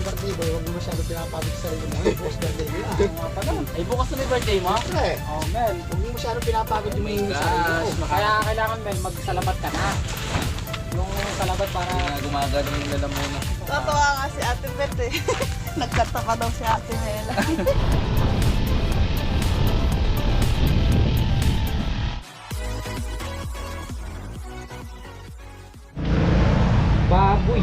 birthday boy, huwag mo masyado pinapabit sa sarili mo. Bukas birthday mo. Mga pala. Ay, bukas na may birthday mo? Siyempre, Oh, Mel. huwag mo masyado pinapagod yung may sarili mo. Kaya kailangan, Mel, magsalabat ka na. Yung salabat para gumagano yung lalamunan. Totoo nga si Ate Beth eh. Nagkataka daw si Ate Mela. baboy.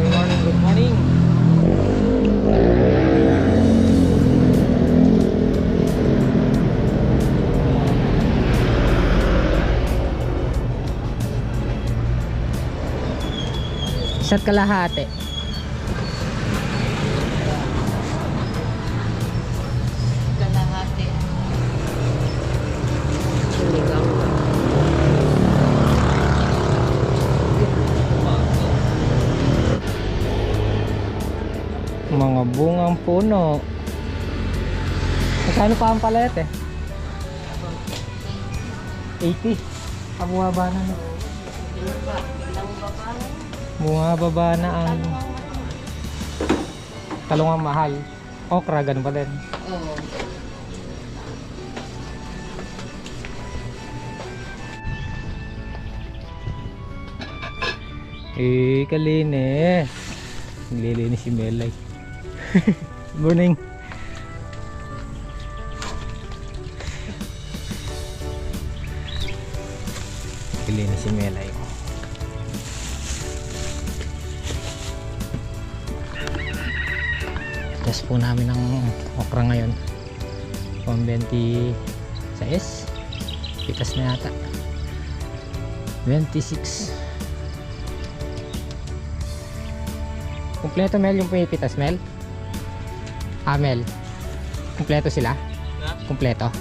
Good morning, good morning. Isa't kalahati. Kalahati. Mga bungang puno. Magkano pa ang palet eh? 80. Bumaba na no. Bumababa na ang talong ang mahal. Okra, ganun pa din. Oo. Kalinis. Nililinis si Melay. Morning. Nililinis si Melay. Test po namin ng okra ngayon. Pang 26. Pitas na yata. 26. Kumpleto Mel yung pipitas Mel? Mel. Kumpleto sila? Kumpleto?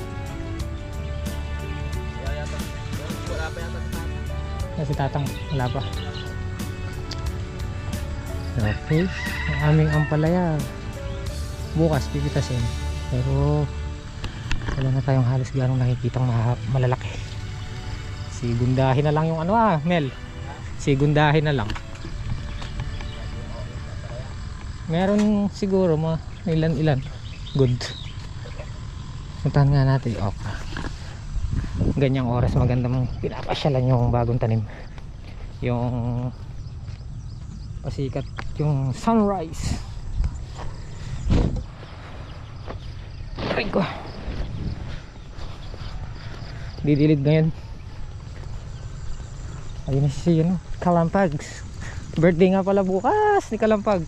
Si tatang wala pa. Okay. Ang aming ampalaya bukas pipitasin. Pero wala na tayong halos ganong nakikitang malalaki. Sigundahin na lang yung ano Mel. Sigundahin na lang. Meron siguro mga ilan good. Puntahan nga natin yung okra. Ganyang oras magandang pinapasyalan yung bagong tanim. Yung pasikat yung sunrise. Aray ko. Didilid ngayon. Ayun na si Kalampag. Birthday nga pala bukas ni Kalampag.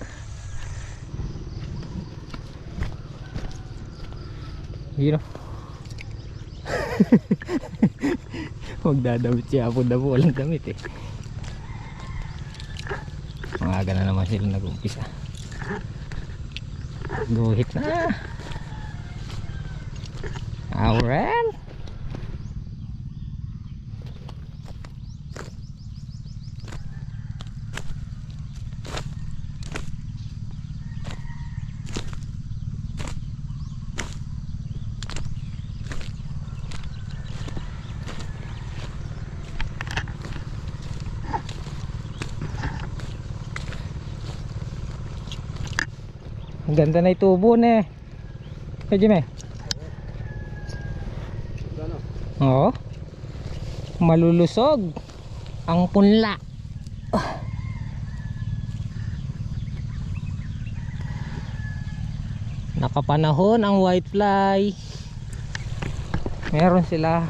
You know. Magdadamit siya po na po. Walang damit eh. Maaga na naman sila nag-umpisa. Guhit na. Auren. Ang ganda na itubo na eh. Medyo may. Oo. Malulusog ang punla. Nakapanahon ang whitefly. Meron sila.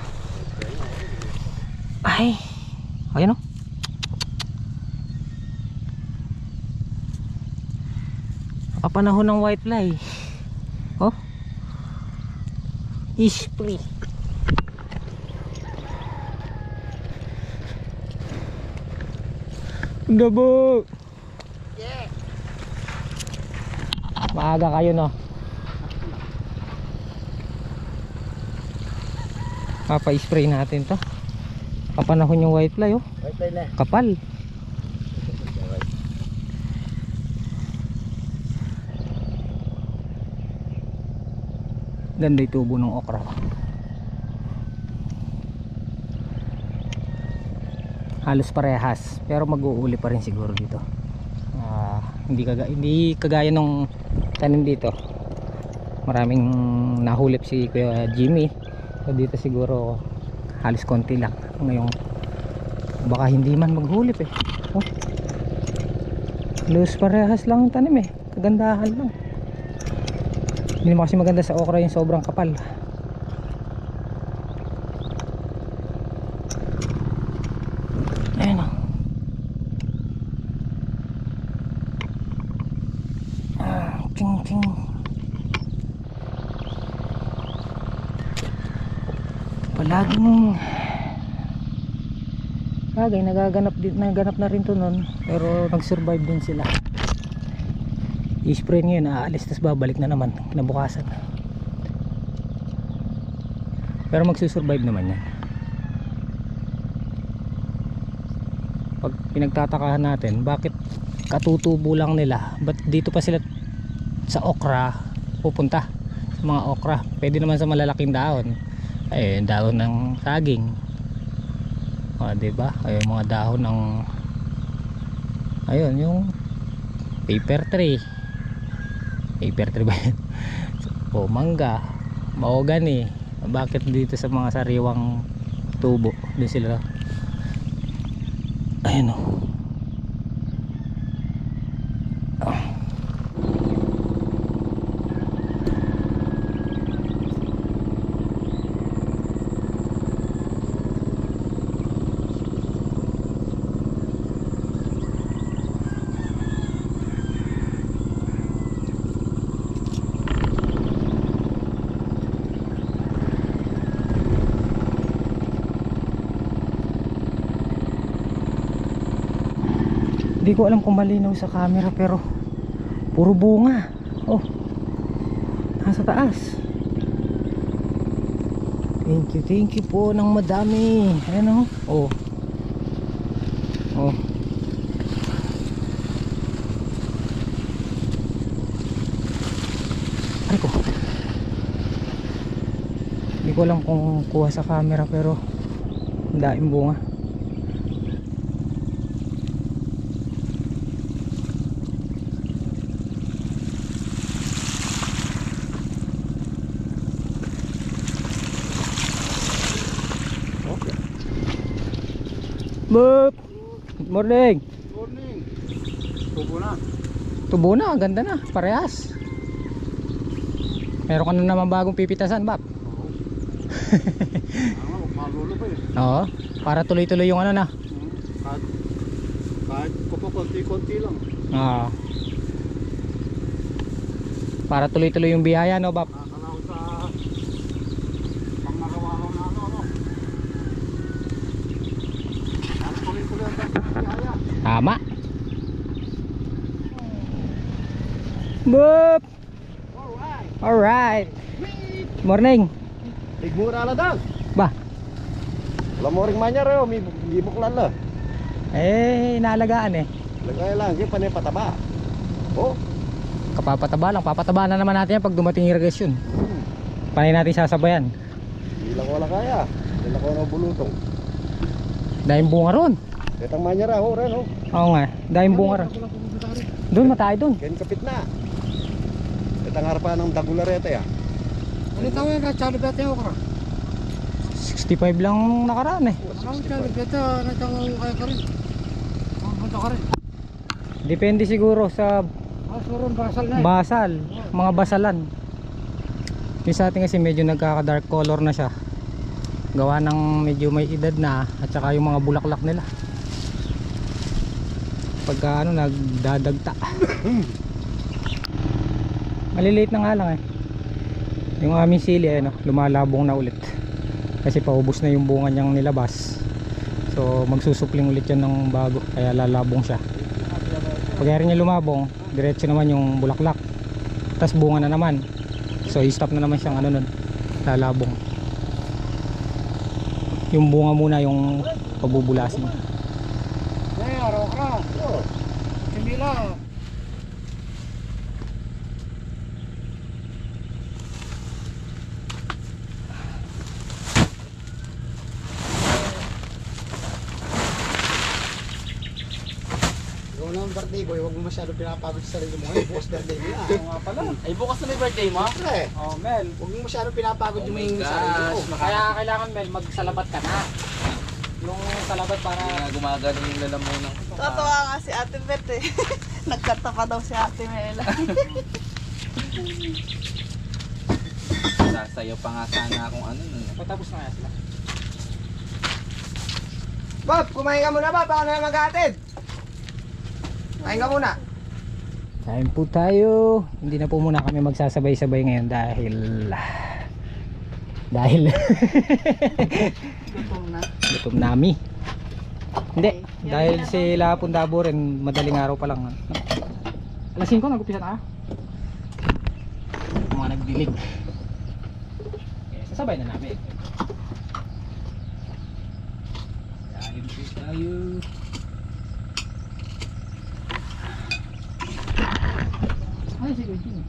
Ay. Ayun o. Panahon ng whitefly. Oh. Ispray. Dabo. Yeah. Maaga kayo no. Papa-spray natin to. Kapanahon yung whitefly oh. Whitefly na. Kapal. Ganda yung tubo ng okra. halos parehas, pero mag-uuli pa rin siguro dito. Hindi kagaya nung tanim dito. Maraming nahulip si Kuya Jimmy. So dito siguro halos konti lang. Ngayon baka hindi man maghulip eh. Oh. Halos parehas lang ang tanim eh. Kagandahan lang. Hindi mo kasi maganda sa okra yung sobrang kapal. Ayan o. Ting ting. Palaging bagay naganap na rin to nun, pero nag-survive din sila. I-spray ngayon, aalis, tapos babalik na naman kinabukasan. Pero magsusurvive naman yan. Pag pinagtatakahan natin, bakit katutubo lang nila, ba't dito pa sila sa okra pupunta? Sa mga okra, pwede naman sa malalaking dahon, ay dahon ng saging, diba? Ay mga dahon ng ayun, yung paper tree ba yan? O mangga, mahogany. Bakit dito sa mga sariwang tubo doon sila? Ayun o. Hindi ko alam kung malinaw sa camera, pero puro bunga. Oh, nasa taas. Thank you po ng madami. Ayan oh. Oh. Ay ko. Hindi ko alam kung kuha sa camera, pero daing bunga. Boop! Good morning! Morning! Tubo na. Tubo na, ganda na, parehas. Meron ka na naman bagong pipitasan, Bap. Malulo pa eh. Oo, para tuloy-tuloy yung ano na. Kahit konti-konti lang. Oo. Para tuloy-tuloy yung biyaya, no, Bap? Nakakalaw sa pangaraw-araw na ano. Tuloy-tuloy ang biyaya. Tama. Boop! Alright. Morning. Igmura na daw. Ba? Wala mo ring manyar eh. May gibuklan na. Inaalagaan eh. Lagay lang. Kaya panay pataba. Oh. Kapapataba lang. Papataba na naman natin yan pag dumating irrigation. Panay natin sasabayan. Hindi lang wala kaya. Hindi lang wala bulutong. Dahil bunga ron. Itang manyar ho rin ho. Oo nga. Dahil bunga ron. Doon matay doon. Kain kapit na. Itang harapan ng dagularete ya. Ano tawag na chalo bete ho ka? 65 lang nakaraan eh. Ano chalo bete na tawag kaya ka rin. Punta ka rin. Depende siguro sa Suron basal na. basal. Mga basalan. Yung sa atin kasi medyo nagkaka dark color na siya. Gawa ng medyo may edad na. At saka yung mga bulaklak nila. Pagka ano nagdadagta. Maliliit na nga lang eh. Yung aming sili ano, lumalabong na ulit. Kasi paubos na yung bunga niyang nilabas. So magsusupling ulit yan ng bago. Kaya lalabong siya. Pag niya lumabong, diretso naman yung bulaklak. Tapos bunga na naman. So i-stop na naman siyang ano nun, lalabong. Yung bunga muna yung pabubulasin. Ay, araw ka. Hindi lang. naman birthday boy, huwag mo masyado pinapagod sa sarili mo. Ngayon, bukas birthday mo na. Oo nga pala. Ay, bukas na may birthday mo? Siyempre, Oh, Mel. huwag mo masyado pinapagod Oh yung my mga sarili mo. gosh. Kaya kailangan Mel, magsalabat ka na. Yung salabat para... Gumagano yung lalamunan ko. Totoo nga si Ate Beth eh. Nagkanta pa daw si Ate Mela. Sasayaw pa nga sana akong ano nun. Patapos na kaya sila. Bob, kumain ka muna ba? Baka na mag-aatid. Kain ka muna. Kain po tayo. Hindi na po muna kami magsasabay-sabay ngayon dahil Gutom na. gutom nami. Hindi, dahil sila Pundabo rin madaling araw pa lang. Alas 5 nag-upisa na. Mga nagdilig. Sasabay na namin. Kain po tayo. Ay, sige, sige.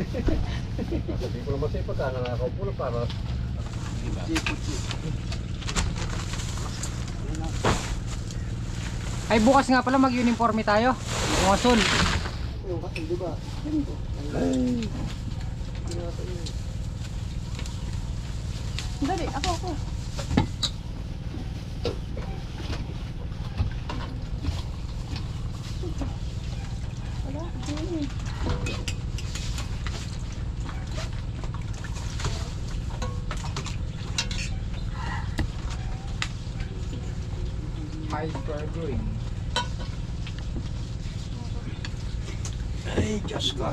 Hindi ko naman siya pagka nakakaupo na para Ay, bukas nga pala mag-uniforme tayo. Yung asul. Yung kasi, di ba? Dali, ako. Wala, hindi. Hyper green. ay Diyos ko.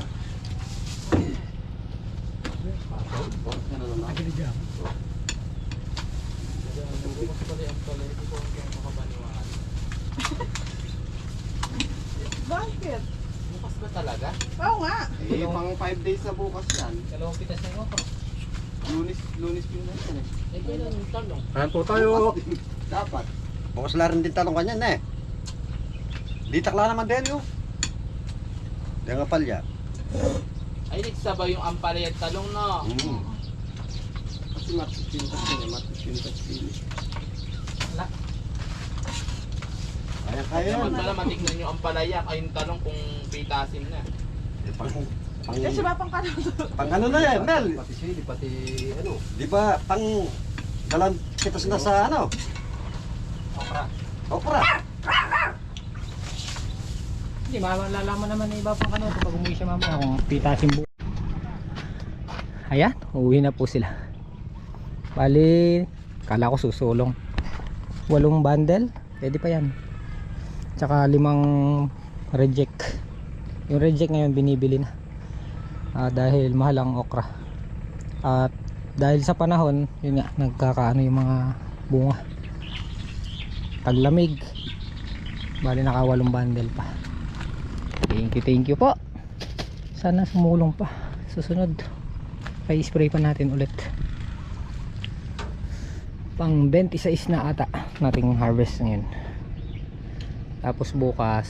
Bakit? Bukas ba talaga? Oo nga. Eh, pang 5 days na bukas yan. Dalawang pitas na yung Lunis din na yan eh. Eh, kailan yung talong? Kain po tayo. Dapat. Bukas la rin din talong kanyan eh. Di takla naman din yun. Di nga palya. Ay, nagsabay yung ampalay at talong na. Kasi matipintas yun eh, matipintas yun. Kaya Kaya yan. naman pala matignan yung ampalaya ay yung talong kung pitasin na. Eh, pang Kasi ba pang kanon? pang ano na yan, Mel? Pati sili, pati ano. Di ba pang dalang kitas na sa ano? Okra. Hindi, malalaman naman ng iba pang ano pag umuwi siya mamaya kung pitasin buo. Ayan, uuwi na po sila. Bali, kala ko susulong. 8 bundle, pwede pa yan. Tsaka 5 reject. Yung reject ngayon binibili na. Dahil mahal ang okra. At dahil sa panahon, yun nga, nagkakaano yung mga bunga. Taglamig. Bali naka 8 bundle pa. Thank you po. Sana sumulong pa. Susunod ay spray pa natin ulit. Pang 26 na ata nating harvest ngayon. Tapos bukas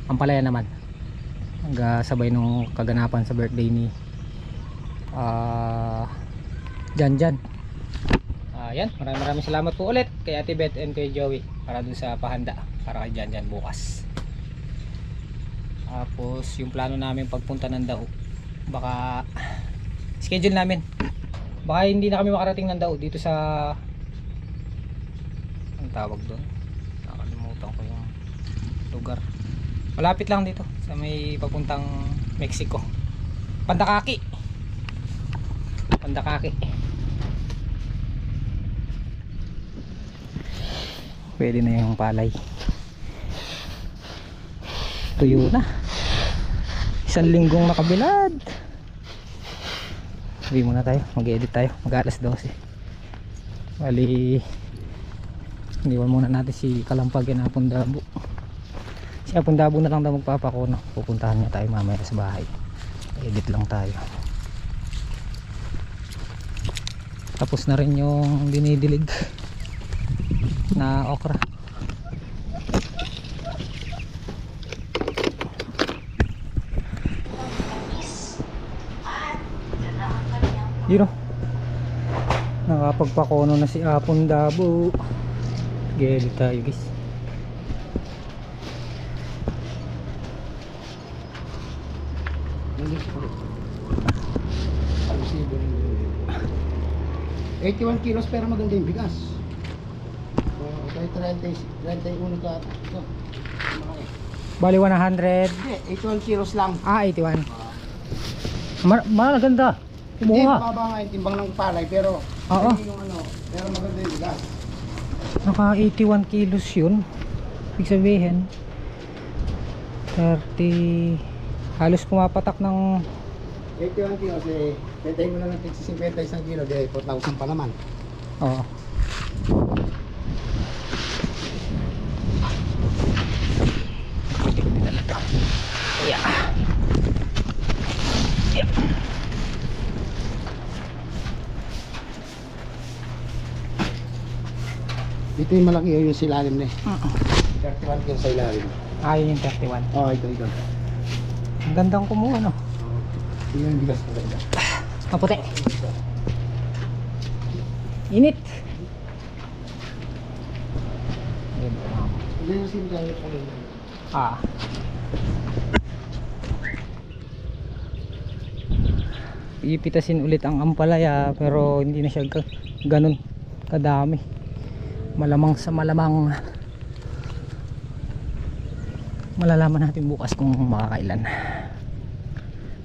ampalaya naman. Sabay nung kaganapan sa birthday ni Jan. Yan, maraming salamat po ulit kay Ate Beth and kay Joey para dun sa pahanda para kay Jan bukas. Tapos yung plano namin pagpunta ng Dao, baka schedule namin, baka hindi na kami makarating ng Dao dito sa ang tawag doon, nakalimutan ko yung lugar, malapit lang dito sa may papuntang Mexico, Pandakaki. Pwede na yung palay, tuyo na, 1 linggong nakabilad. Uwi muna tayo, mag-edit tayo, mag-alas 12. Bali iniwan muna natin si Kalampag na Pundabo. Si Pundabo na lang daw magpapakuno, pupuntahan niya tayo mamaya sa bahay, edit lang tayo. Tapos na rin yung dinidilig na okra. Yun o. Nakapagpakono na si Apon Dabo. Geli tayo guys. Hindi ko. 81 kilos pero maganda yung bigas. Okay, 31 ka. Ito. Bali 100. Hindi, 81 kilos lang. 81. Maganda. Hindi, Kumuha. mababa nga yung timbang ng palay pero Oo. ayun yung ano, pero maganda yung bigas. Naka 81 kilos yun. Ibig sabihin 30, halos pumapatak ng 81 kilos eh, pwede mo na ng 50 isang kilo, di 4,000 pa naman. oo. Yeah. Yeah. Dito yung malaki yung silalim na eh. 31 kilos sa ilalim. Ayun yung 31. Oh, ito. Ang gandang kumuha no. Ito yung bigas na ganda. Maputi. Init. Hindi yung sinasabi ko rin. Ah. Ipitasin ulit ang ampalaya pero hindi na siya ganun kadami. Malamang sa malamang malalaman natin bukas kung makakailan.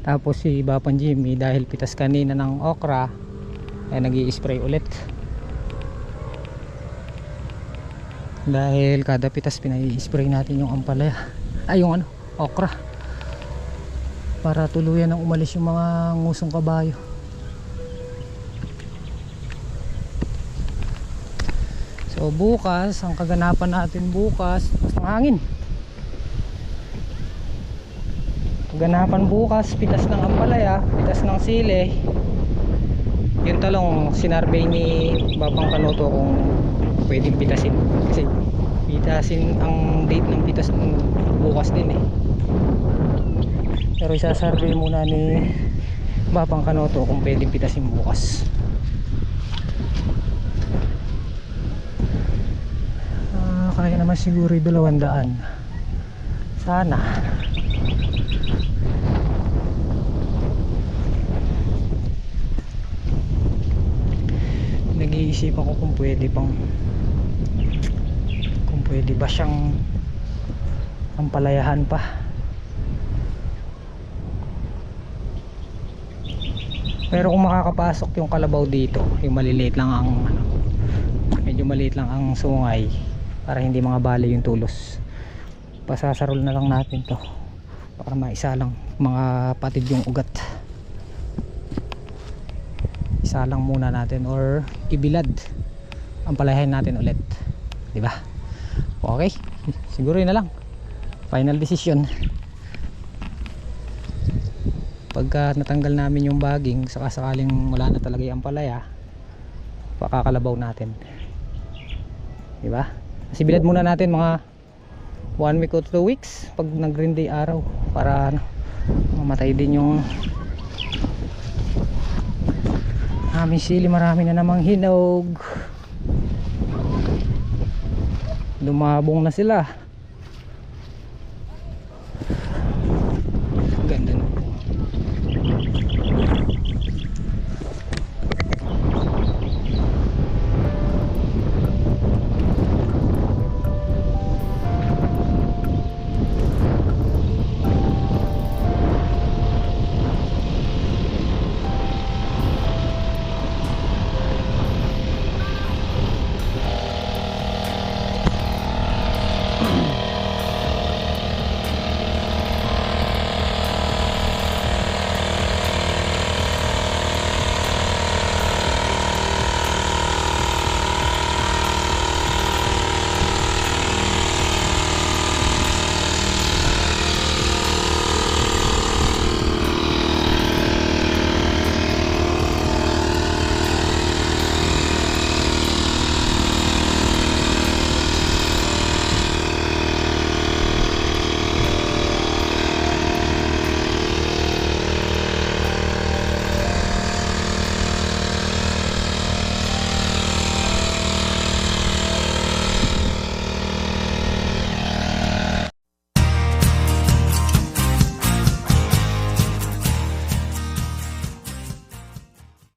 Tapos si Bapan Jimmy dahil pitas kanina ng okra ay nag-i-spray ulit. Dahil kada pitas pinai-spray natin yung ampalaya. Ay yung ano, okra. Para tuluyan ng umalis yung mga ngusong kabayo. So bukas, ang kaganapan natin bukas, ang hangin. Kaganapan bukas, pitas ng ampalaya, pitas ng sili. Yung talong sinarbay ni Babang Kanoto kung pwedeng pitasin. Kasi pitasin ang date ng pitas ng bukas din eh. Pero isasurvey muna ni Babang Kanoto kung pwedeng pitasin bukas. Kaya naman siguro 200 sana. Nag-iisip ako kung pwede ba siyang ampalayahan pa. Pero kung makakapasok yung kalabaw dito, yung maliliit lang ang medyo maliit lang ang sungay para hindi mga bali yung tulos, pasasarol na lang natin to para maisa lang mga patid yung ugat. Isa lang muna natin or ibilad ang palayahin natin ulit, di ba? Okay, siguro yun na lang final decision. Pagka natanggal namin yung bagging, sakaling wala na talaga yung palaya, pakakalabaw natin, di ba? Kasi bilad muna natin mga 1 week or 2 weeks pag nag-green day araw para mamatay din yung aming sili. Marami na namang hinog, lumabong na sila.